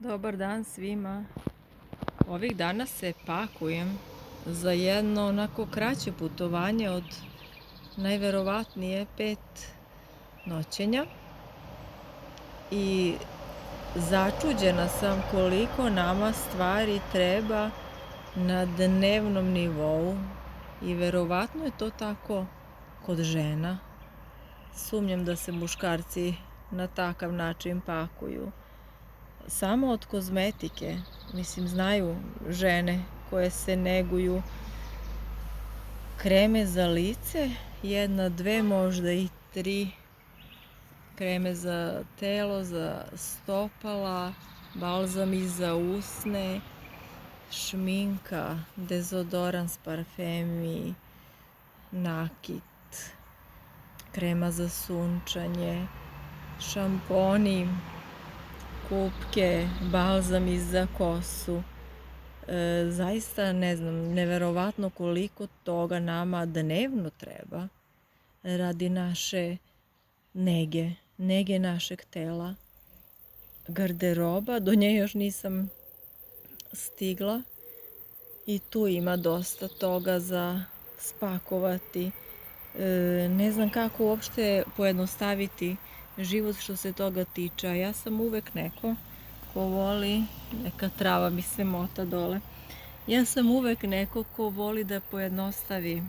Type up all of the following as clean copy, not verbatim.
Dobar dan svima. Ovih dana se pakujem za jedno onako kraće putovanje od najverovatnije 5 noćenja i začuđena sam koliko nama stvari treba na dnevnom nivou i verovatno je to tako kod žena. Sumnjam da se muškarci na takav način pakuju. Samo od kozmetike, mislim, znaju žene koje se neguju, kreme za lice, 1, 2, možda i 3, kreme za telo, za stopala, balzami za usne, šminka, dezodorans, parfemi, nakit, krema za sunčanje, šamponi, kupke, balzami za kosu. Zaista ne znam, neverovatno koliko toga nama dnevno treba radi naše nege našeg tela. Garderoba, do nje još nisam stigla i tu ima dosta toga za spakovati. Ne znam kako uopšte pojednostaviti život što se toga tiče, a ja sam uvek neko ko voli, neka trava mi se mota dole, ja sam uvek neko ko voli da pojednostavi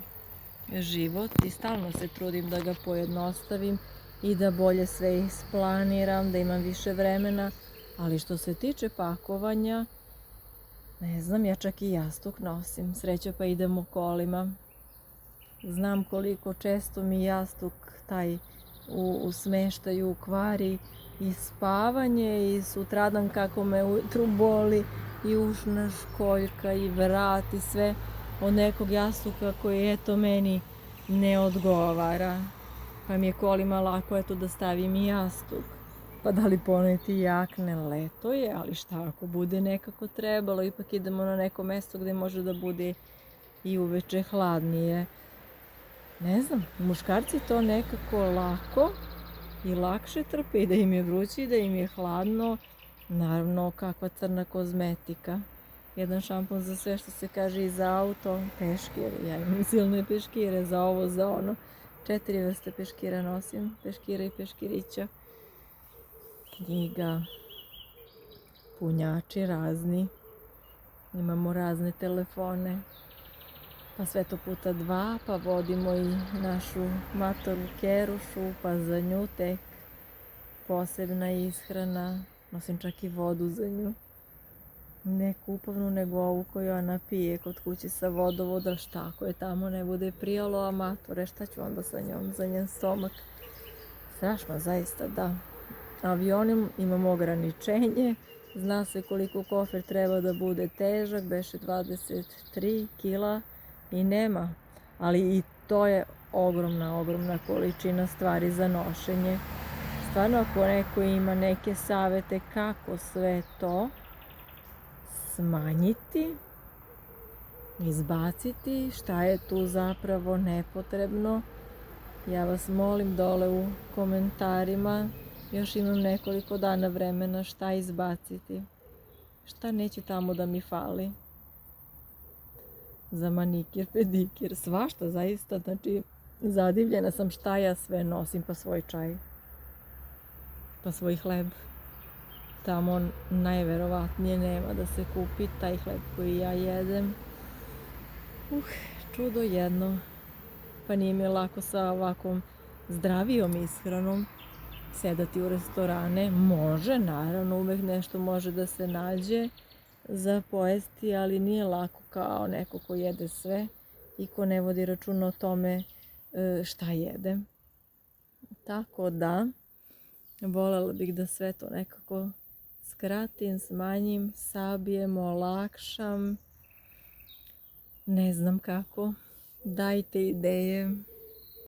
život i stalno se trudim da ga pojednostavim i da bolje sve isplaniram, da imam više vremena, ali što se tiče pakovanja, ne znam, ja čak i jastuk nosim, sreća pa idemo kolima. Znam koliko često mi jastuk taj u smeštaju kvari i spavanje i sutradan kako me ujutru boli i ušna školjka i vrat i sve od nekog jastuka koji eto meni ne odgovara. Pa mi je kolima lako eto da stavim i jastuk. Pa da li poneti jakne, leto je, ali šta ako bude nekako trebalo, ipak idemo na neko mesto gde može da bude i uveče hladnije. Ne znam, muškarci to nekako lako i lakše trpe i da im je vruće i da im je hladno. Naravno, kakva crna kozmetika. Jedan šampon za sve što se kaže i za auto, peškir. Ja imam silne peškire za ovo, za ono. 4 vrste peškira nosim, peškira i peškirića. Knjiga, punjači razni. Imamo razne telefone. Pa sve to puta 2, pa vodimo i našu matoru Kerušu, pa za nju tek posebna ishrana, nosim čak i vodu za nju. Ne kupovnu, nego ovu koju ona pije kod kuće sa vodovoda, šta ako je tamo ne bude prijalo, a matore, šta ću onda sa njom, za njen stomak. Strašno, zaista, da. Avionom imamo ograničenje, zna se koliko kofer treba da bude težak, beše 23 kila, i nema, ali i to je ogromna količina stvari za nošenje. Stvarno, ako neko ima neke savete kako sve to smanjiti, izbaciti, šta je tu zapravo nepotrebno, ja vas molim dole u komentarima, još imam nekoliko dana vremena šta izbaciti, šta neće tamo da mi fali. Za manikir, pedikir, svašta zaista, znači zadivljena sam šta ja sve nosim, pa svoj čaj, pa svoj hleb. Tamo najverovatnije nema da se kupi taj hleb koji ja jedem. Čudo jedno, pa nije mi lako sa ovakvom zdravijom ishranom sedati u restorane. Može, naravno, uvek nešto može da se nađe za pojesti, ali nije lako kao neko ko jede sve i ko ne vodi računa o tome šta jede. Tako da, voljela bih da sve to nekako skratim, smanjim, sabijem, olakšam. Ne znam kako. Dajte ideje.